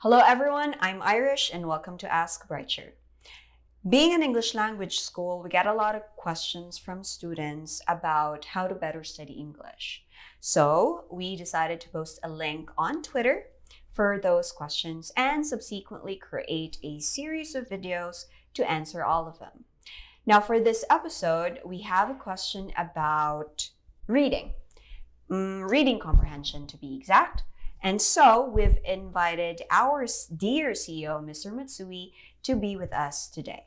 Hello everyone, I'm Irish and welcome to Ask Brighture. Being an English language school, we get a lot of questions from students about how to better study English. So we decided to post a link on Twitter for those questions and subsequently create a series of videos to answer all of them. Now for this episode, we have a question about reading comprehension to be exact. And so we've invited our dear CEO, Mr. Matsui, to be with us today.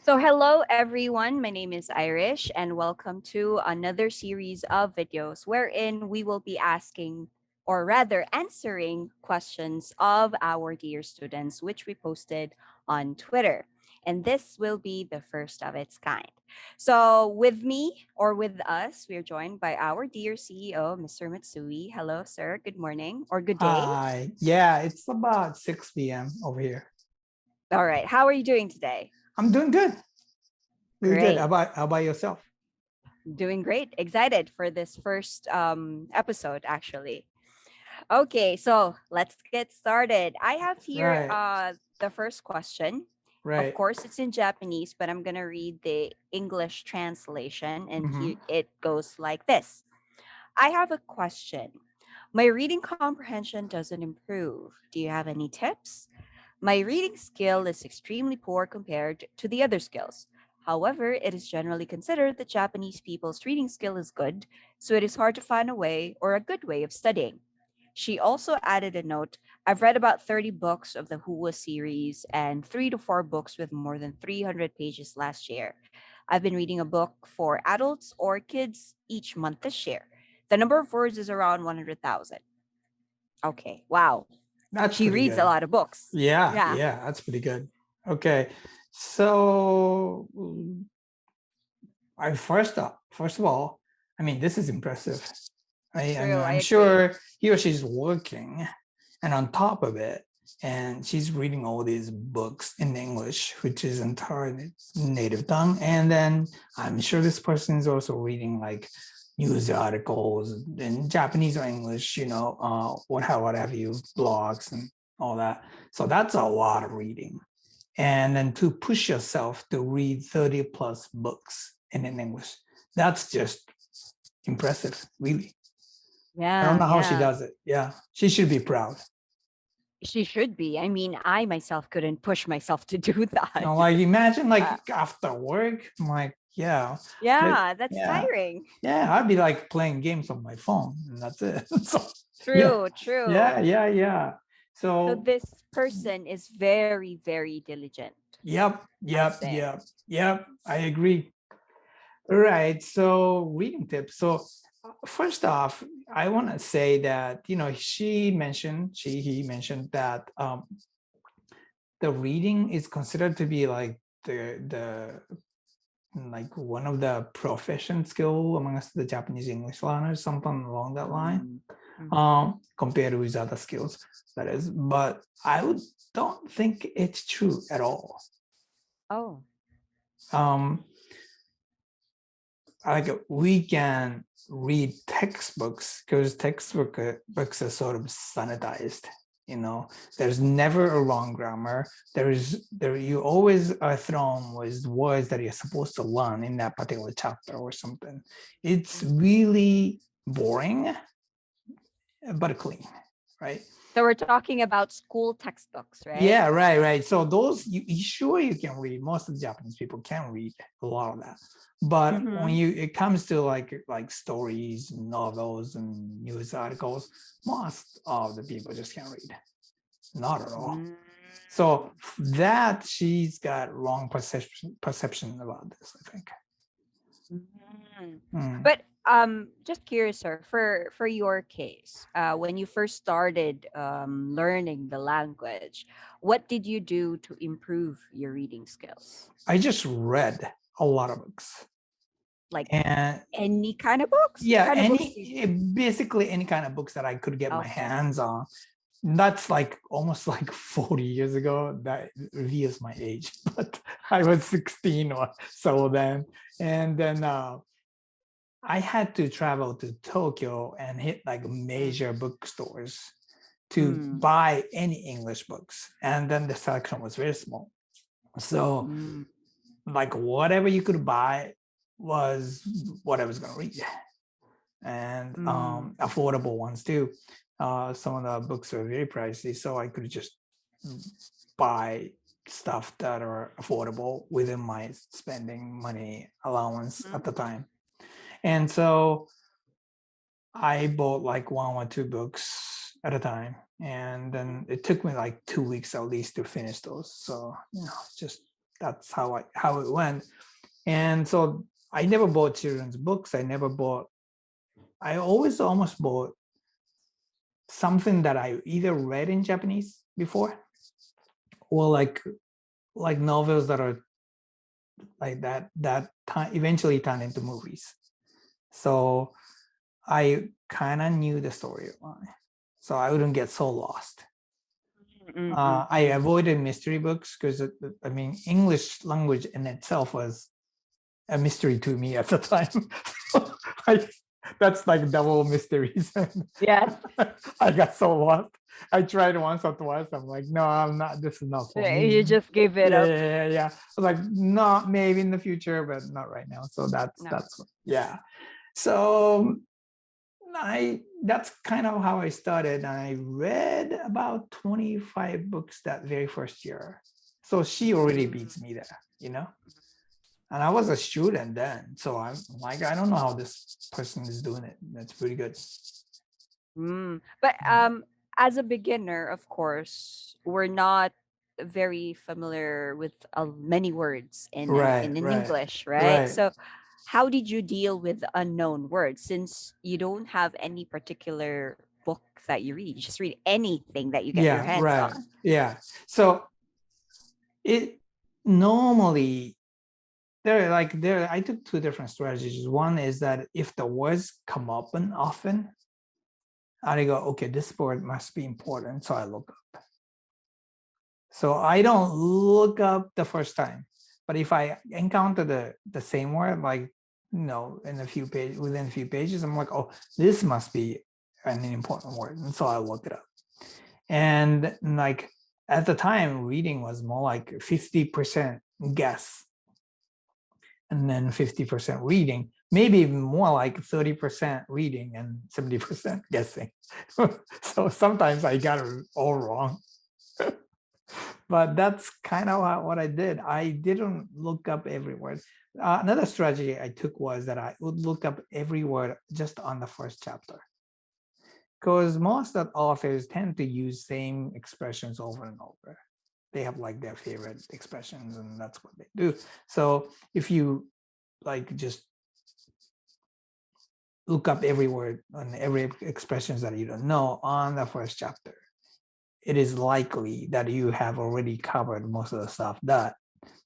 So hello everyone, my name is Irish and welcome to another series of videos wherein we will be asking or rather answering questions of our dear students which we posted on Twitter. And this will be the first of its kind. So with me or with us, we're joined by our dear CEO, Mr. Matsui. Hello, sir. Good morning or good day. Hi. Yeah, it's about 6 p.m. over here. All right. How are you doing today? I'm doing good. Really Great. good. How about yourself? Doing great. Excited for this first episode, actually. Okay, so let's get started. I have here the first question. Right. Of course, it's in Japanese, but I'm going to read the English translation, and here it goes like this. I have a question. My reading comprehension doesn't improve. Do you have any tips? My reading skill is extremely poor compared to the other skills. However, it is generally considered that Japanese people's reading skill is good, so it is hard to find a way or a good way of studying. She also added a note. I've read about 30 books of the Hua series and 3 to 4 books with more than 300 pages last year. I've been reading a book for adults or kids each month this year. The number of words is around 100,000. Okay, wow. She reads good. A lot of books. Yeah, that's pretty good. Okay, so first of all, I mean, this is impressive. I'm sure he or she's working, and on top of it, and she's reading all these books in English, which isn't her native tongue. And then I'm sure this person is also reading like news articles in Japanese or English, what have you, blogs and all that. So that's a lot of reading. And then to push yourself to read 30 plus books in English, that's just impressive, really. Yeah. I don't know how she does it. Yeah, she should be proud. She should be. I mean, I myself couldn't push myself to do that. Like imagine like after work, I'm like, that's tiring. Yeah, I'd be like playing games on my phone and that's it. True. Yeah. So this person is very, very diligent. Yep. I agree. All right. So reading tips. So first off, I want to say that, he mentioned that the reading is considered to be like the like one of the proficient skill amongst the Japanese English learners, something along that line, compared with other skills, that is. But I don't think it's true at all. Oh. Like we can read textbooks because books are sort of sanitized. There's never a wrong grammar. You always are thrown with words that you're supposed to learn in that particular chapter or something. It's really boring, but clean, right? So we're talking about school textbooks, right? Yeah, right. So those, you can read. Most of the Japanese people can read a lot of that. But when it comes to like stories, novels, and news articles, most of the people just can't read. Not at all. So that she's got wrong perception about this, I think. But just curious, sir, for your case, when you first started learning the language, what did you do to improve your reading skills? I just read a lot of books. Like any kind of books? Yeah, basically any kind of books that I could get my hands on. That's like almost like 40 years ago. That reveals my age, but I was 16 or so then. And then I had to travel to Tokyo and hit like major bookstores to buy any English books. And then the selection was very small. So like whatever you could buy was what I was going to read. And affordable ones too. Some of the books are very pricey, so I could just buy stuff that are affordable within my spending money allowance at the time. And so I bought like 1 or 2 books at a time, and then it took me like 2 weeks at least to finish those. So just that's how it went. And so I never bought children's books. I always almost bought something that I either read in Japanese before, or like novels that are like that eventually turn into movies. So I kind of knew the storyline, so I wouldn't get so lost. I avoided mystery books because English language in itself was a mystery to me at the time. That's like double mysteries. Yes. I got so lost. I tried once or twice. I'm like, no, I'm not. This is not for me. You just gave it up. Yeah. I was like, no, maybe in the future, but not right now. So that's yeah. So that's kind of how I started. I read about 25 books that very first year. So she already beats me there, And I was a student then. So I'm like, I don't know how this person is doing it. That's pretty good. But as a beginner, of course, we're not very familiar with many words in English, right? So how did you deal with unknown words, since you don't have any particular book that you read? You just read anything that you get your hands on. Yeah. So it normally I took 2 different strategies. One is that if the words come up often, I go, okay, this word must be important, so I look up. So I don't look up the first time, but if I encounter the same word, like within a few pages, I'm like, oh, this must be an important word, and so I look it up. And like at the time, reading was more like 50% guess, and then 50% reading, maybe even more like 30% reading and 70% guessing. So sometimes I got it all wrong. But that's kind of what I did. I didn't look up every word. Another strategy I took was that I would look up every word just on the first chapter, because most of the authors tend to use same expressions over and over. They have like their favorite expressions, and that's what they do. So if you like just look up every word and every expressions that you don't know on the first chapter, it is likely that you have already covered most of the stuff that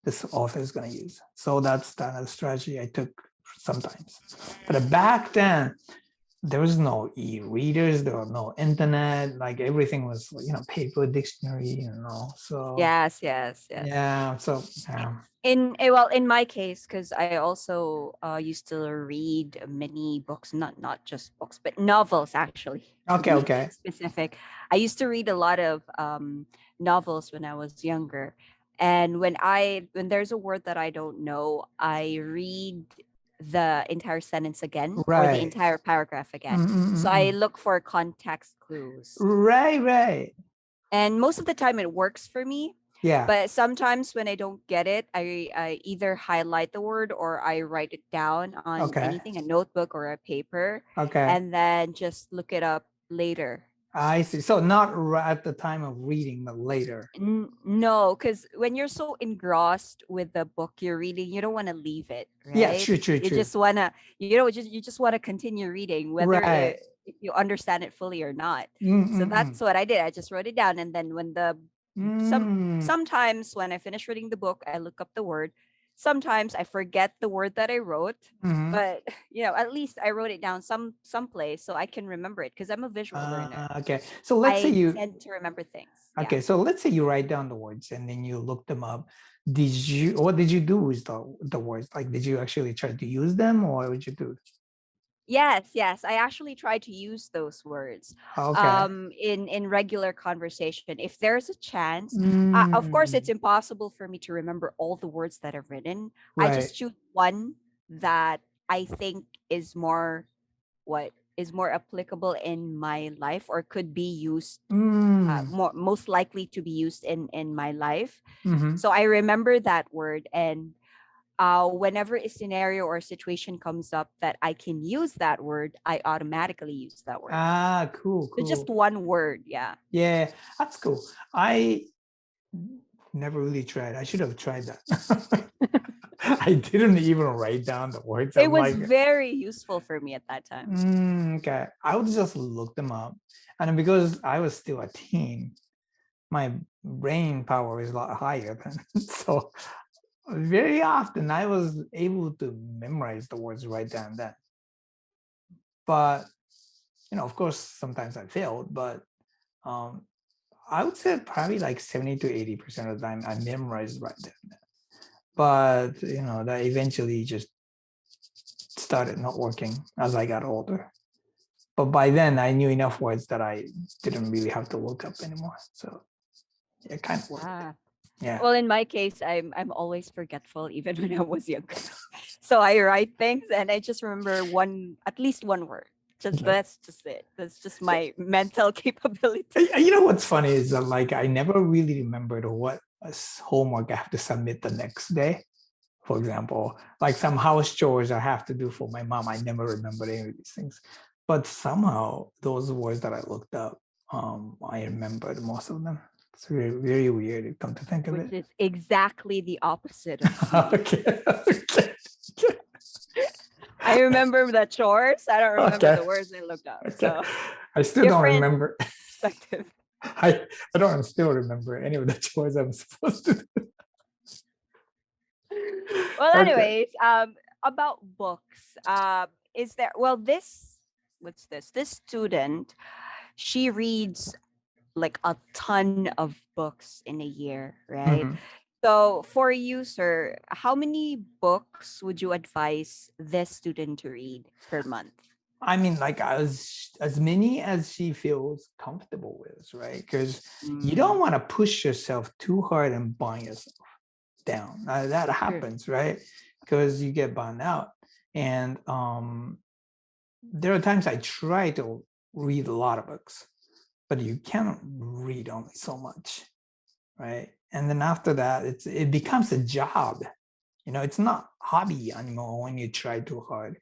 this author is going to use. So that's the strategy I took sometimes. But back then, there was no e-readers, there was no internet, like everything was, paper dictionary, so. Yes. Yeah, so. In my case, because I also used to read many books, not just books, but novels actually. Okay. Specific. I used to read a lot of novels when I was younger, and when there's a word that I don't know, I read the entire sentence again or the entire paragraph again. So I look for context clues. Right. And most of the time it works for me. Yeah. But sometimes when I don't get it, I either highlight the word or I write it down on anything, a notebook or a paper. Okay. And then just look it up later. I see. So not at the time of reading, but later. No, because when you're so engrossed with the book you're reading, you don't want to leave it, right? Yeah, true. You just wanna, you just want to continue reading, whether if you understand it fully or not. So that's what I did. I just wrote it down, and then when sometimes when I finish reading the book, I look up the word. Sometimes I forget the word that I wrote, but at least I wrote it down someplace so I can remember it, because I'm a visual learner. Okay, so let's say you tend to remember things. Okay, so let's say you write down the words and then you look them up. What did you do with the words? Like, did you actually try to use them, or what would you do? Yes. I actually try to use those words Okay. in regular conversation. If there's a chance, of course, it's Mm, impossible for me to remember all the words that I've written. I right. just choose one that I think is more what is more applicable in my life or could be used Mm, most likely to be used in my life. hmm. So I remember that word, and whenever a scenario or situation comes up that I can use that word, I automatically use that word. Ah, cool, So just cool. one word, yeah. Yeah, that's cool. I never really tried. I should have tried that. I didn't even write down the words. It I'm was like, very useful for me at that time. okay. I would just look them up. And because I was still a teen, my brain power is a lot higher than so very often I was able to memorize the words right then and then. But of course, sometimes I failed, but um, I would say probably like 70 to 80% of the time I memorized right then and then. But that eventually just started not working as I got older. But by then I knew enough words that I didn't really have to look up anymore. So it kind of worked. Yeah. Yeah. Well, in my case, I'm always forgetful, even when I was younger. So I write things, and I just remember at least one word. Just Okay. that's just it. That's just my mental capability. You know what's funny is that like I never really remembered what homework I have to submit the next day. For example, like some house chores I have to do for my mom. I never remembered any of these things. But somehow those words that I looked up, I remembered most of them. It's very, very weird to come to think of Which it. is exactly the opposite of me. Okay. Okay. I remember the chores. I don't remember Okay. the words I looked up. Okay. So I still don't different remember. perspective. I don't still remember any of the chores I'm supposed to do. Well, Okay. anyways, about books. Is there? Well, this what's this? This student, she reads like a ton of books in a year, right? Mhm. So for you, sir, how many books would you advise this student to read per month? I mean, like as many as she feels comfortable with, right? Because you don't Mm, want to push yourself too hard and burn yourself down. That true. happens, right? Because you get burned out. And there are times I try to read a lot of books, but you cannot read only so much, right? And then after that, it becomes a job. It's not hobby anymore when you try too hard.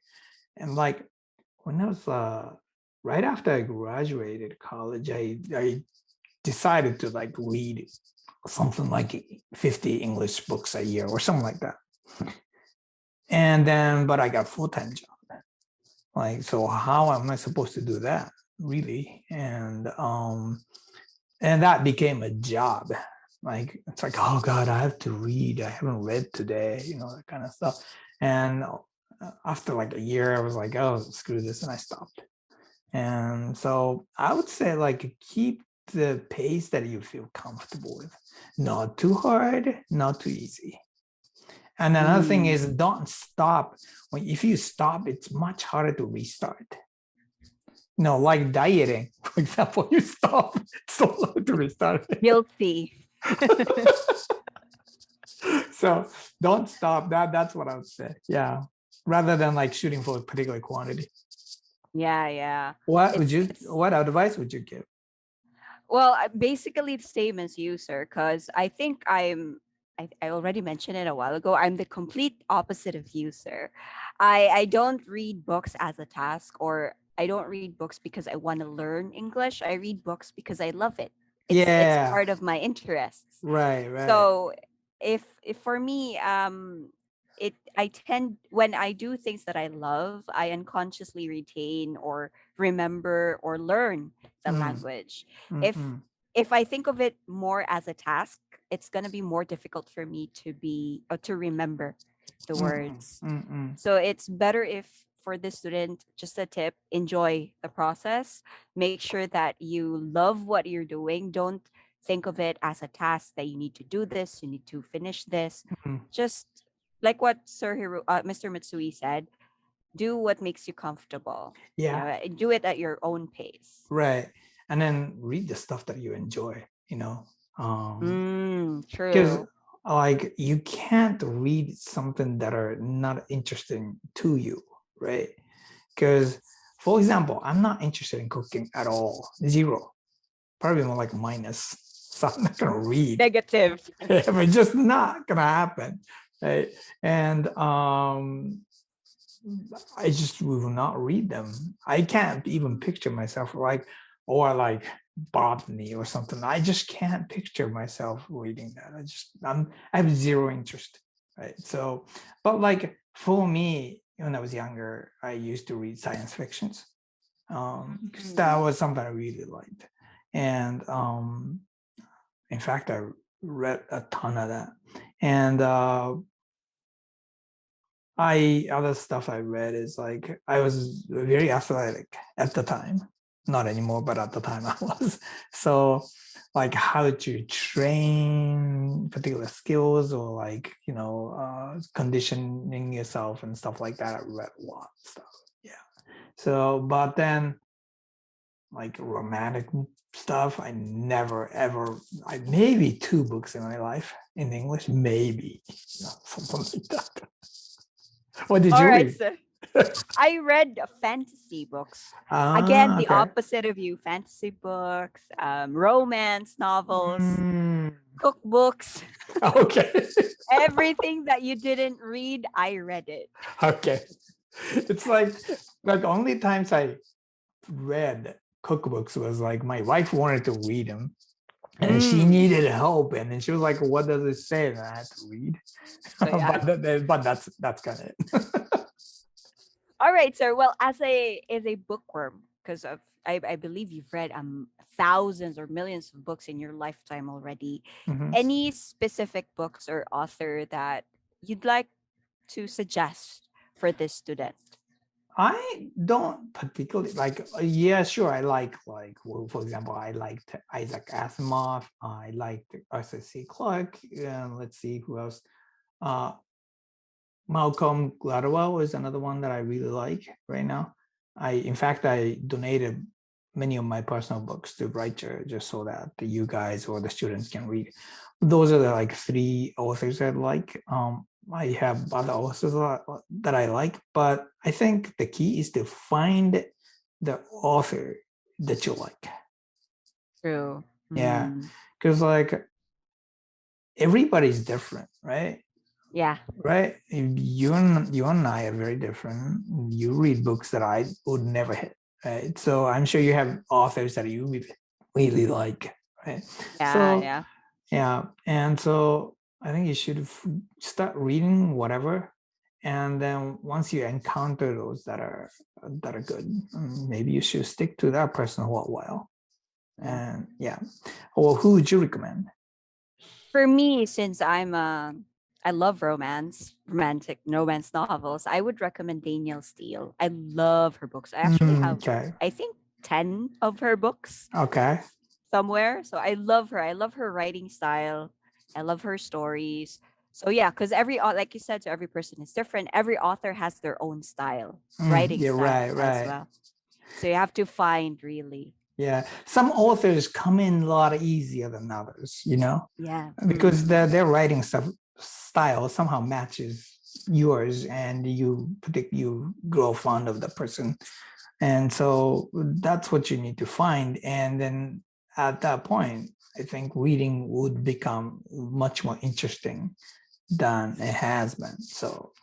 And like when I was right after I graduated college, I decided to like read something like 50 English books a year or something like that. And then, but I got full-time job. Like, so how am I supposed to do that, really? And that became a job. Like it's like, oh God, I have to read. I haven't read today, that kind of stuff. And after like a year, I was like, oh, screw this, and I stopped. And so I would say like keep the pace that you feel comfortable with. Not too hard, not too easy. And another thing Mm. is don't stop. If you stop, it's much harder to restart. Like dieting, for example, you stop, it's so hard to restart. Guilty. So don't stop. That's what I would say. Yeah. Rather than like shooting for a particular quantity. Yeah. It's What advice would you give? well, basically the same as you, sir, because I think I already mentioned it a while ago. I'm the complete opposite of you, sir. I don't read books as a task, or I don't read books because I want to learn English. I read books because I love it. It's Yeah. part of my interests. Right. So if for me, I tend when I do things that I love, I unconsciously retain or remember or learn the Mm, language. If mm-mm, if I think of it more as a task, it's gonna be more difficult for me to remember the mm-mm, words. mm-mm, So it's better if for this student, just a tip, enjoy the process. Make sure that you love what you're doing. Don't think of it as a task that you need to do this, you need to finish this. mm. Just like what Mr. Matsui said, do what makes you comfortable. Yeah. Do it at your own pace. Right. And then read the stuff that you enjoy, because True. like you can't read something that are not interesting to you, right? Because, for example, I'm not interested in cooking at all. Zero. Probably more like minus. So I'm not gonna read. Negative. It's just not gonna happen, right? And I just will not read them. I can't even picture myself or like botany or something. I just can't picture myself reading that. I have zero interest, right? So, but like for me, when I was younger, I used to read science fictions because that was something I really liked. And in fact, I read a ton of that. And other stuff I read is like I was very athletic at the time, not anymore, but at the time I was. So like how to train particular skills or like conditioning yourself and stuff like that. I read a lot of stuff. Yeah. So but then like romantic stuff, I never ever. I maybe 2 books in my life in English, maybe something like that. What did All you right, read? so I read fantasy books. Again, the Okay. opposite of you. Fantasy books, romance novels, Mm, cookbooks, okay. everything that you didn't read, I read it. Okay. It's like only times I read cookbooks was like my wife wanted to read them and she needed help, and then she was like, "What does it say?" And I had to read. So yeah. but that's kind of it. All right, sir. Well, as a bookworm, because of I believe you've read thousands or millions of books in your lifetime already. Mhm. Any specific books or author that you'd like to suggest for this student? I don't particularly like. Yeah, sure. I like well, for example, I liked Isaac Asimov. I liked Arthur C. Clarke. Let's see who else. Uh, Malcolm Gladwell is another one that I really like right now. In fact, I donated many of my personal books to Brighture just so that you guys or the students can read. Those are the like 3 authors I like. I have other authors that I like, but I think the key is to find the author that you like. True. Yeah, because like everybody's different, right? Yeah. Right. You and I are very different. You read books that I would never hit. Right. So I'm sure you have authors that you really like. Right. So Yeah. yeah. And so I think you should start reading whatever. And then once you encounter those that are good, maybe you should stick to that person for a while. And yeah. Well, who would you recommend? For me, since I love romantic romance novels, I would recommend Danielle Steele. I love her books. I actually have, Okay. I think, 10 of her books Okay. somewhere. So I love her. I love her writing style. I love her stories. So yeah, because like you said, so every person is different. Every author has their own style, writing Yeah, style as right. well. So you have to find really. Yeah, some authors come in a lot easier than others, Yeah. because their writing style somehow matches yours, and you grow fond of the person, and so that's what you need to find. And then at that point, I think reading would become much more interesting than it has been. So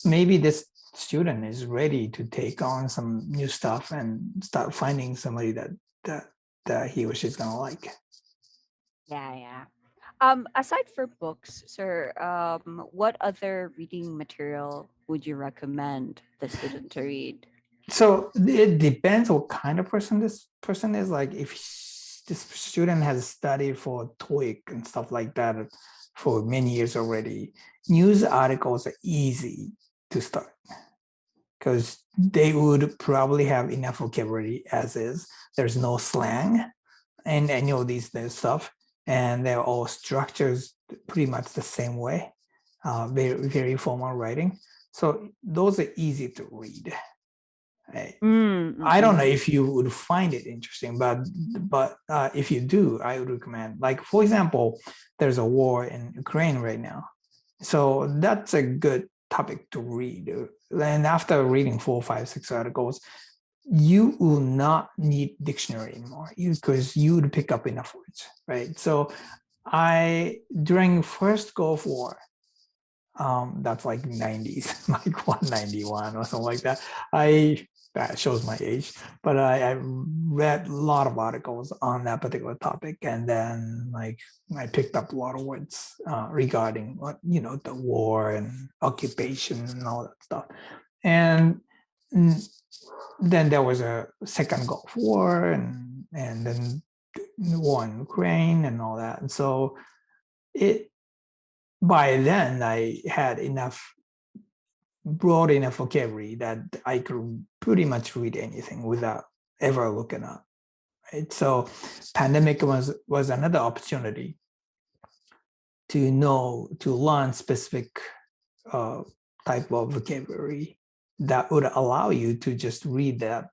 maybe this student is ready to take on some new stuff and start finding somebody that he or she's gonna like. Yeah. Aside for books, sir, what other reading material would you recommend the student to read? So it depends what kind of person this person is. Like if this student has studied for TOEIC and stuff like that for many years already, news articles are easy to start because they would probably have enough vocabulary as is. There's no slang and any of these stuff, and they're all structures pretty much the same way, very formal writing. So those are easy to read. Right? Mm-hmm. I don't know if you would find it interesting, but if you do, I would recommend. Like, for example, there's a war in Ukraine right now. So that's a good topic to read. And after reading 4, 5, 6 articles, you will not need dictionary anymore because you would pick up enough words, right? So during first Gulf War, that's like 90s, like 191 or something like that. That shows my age, but I read a lot of articles on that particular topic, and then like I picked up a lot of words regarding what the war and occupation and all that stuff. And then there was a second Gulf War, and then war in Ukraine and all that. And so by then I had broad enough vocabulary that I could pretty much read anything without ever looking up. Right? So pandemic was another opportunity to learn specific type of vocabulary that would allow you to just read that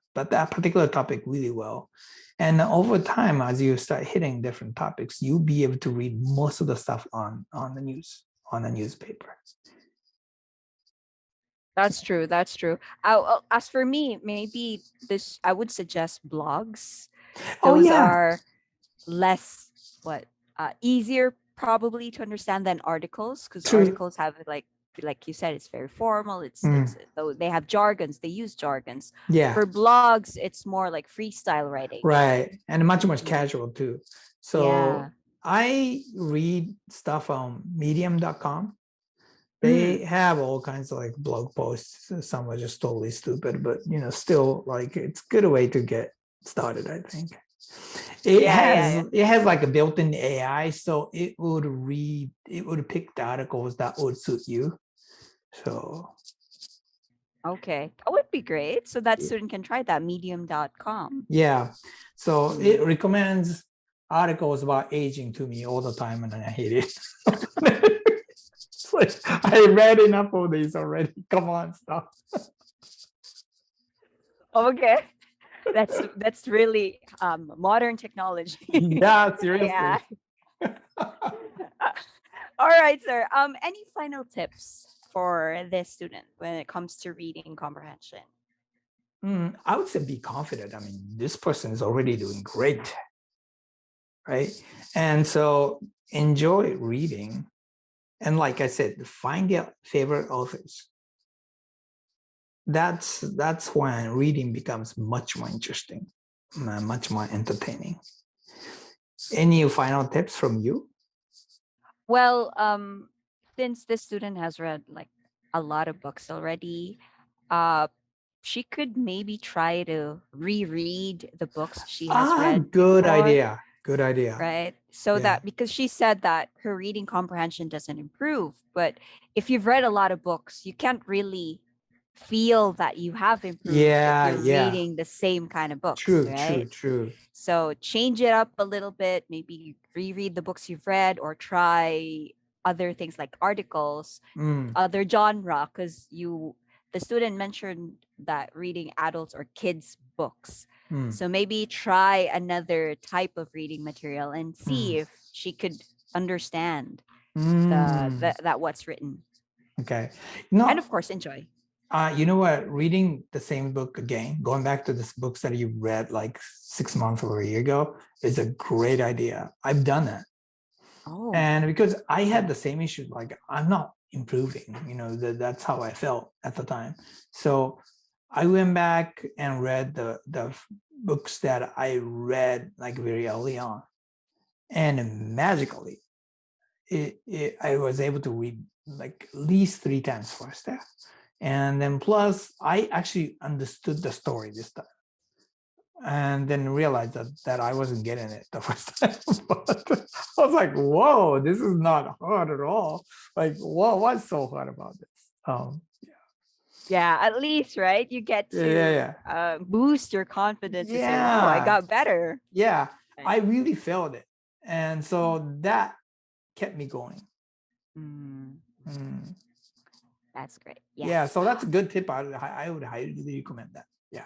particular topic really well. And over time, as you start hitting different topics, you'll be able to read most of the stuff on the newspaper. That's true. That's true. As for me, maybe I would suggest blogs. Those are less easier probably to understand than articles, because articles have like you said, it's very formal. It's though they have jargons, they use jargons. Yeah. For blogs, it's more like freestyle writing. Right. And much casual too. So yeah. I read stuff on medium.com. They have all kinds of like blog posts. Some are just totally stupid, but still like it's a good way to get started, I think. It has like a built-in AI, so it would pick the articles that would suit you. So okay, that would be great. So that student can try that, medium.com. Yeah. So it recommends articles about aging to me all the time, and I hate it. Like, I read enough of these already. Come on, stop. Okay. That's really modern technology. Yeah, seriously. Yeah. All right, sir. Any final tips for this student when it comes to reading comprehension? I would say be confident. I mean, this person is already doing great, right? And so enjoy reading. And like I said, find your favorite authors. That's when reading becomes much more interesting, much more entertaining. Any final tips from you? Well, since this student has read like a lot of books already, she could maybe try to reread the books she has read. Good before, idea. Good idea. Right. So that, because she said that her reading comprehension doesn't improve, but if you've read a lot of books, you can't really feel that you have improved if you're reading the same kind of books. True. So change it up a little bit, maybe reread the books you've read or try other things like articles, other genre, because the student mentioned that reading adults or kids books. So maybe try another type of reading material and see if she could understand that what's written. Okay. And of course, enjoy. You know what? Reading the same book again, going back to this books that you read like 6 months or a year ago, is a great idea. I've done that. Oh. And because I had the same issue, like I'm not improving, that's how I felt at the time. So I went back and read the books that I read like very early on, and magically I was able to read like at least 3 times faster. And then plus I actually understood the story this time, and then realized that I wasn't getting it the first time. But I was like, whoa, this is not hard at all. Like, what's so hard about this? Yeah, at least, right? You get to boost your confidence to say, wow, I got better. Yeah, I really felt it. And so that kept me going. That's great. Yeah, so that's a good tip. I would highly recommend that. Yeah.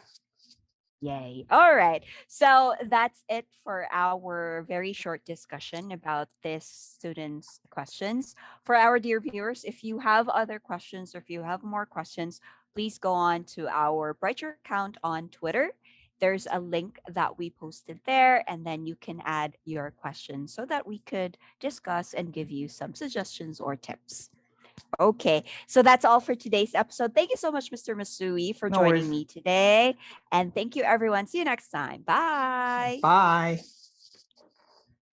Yay. All right. So that's it for our very short discussion about this student's questions. For our dear viewers, if you have other questions or if you have more questions, please go on to our Brighture account on Twitter. There's a link that we posted there, and then you can add your questions so that we could discuss and give you some suggestions or tips. Okay, so that's all for today's episode. Thank you so much, Mr. Matsui, for No joining worries. me today. And thank you, everyone. See you next time. Bye. Bye.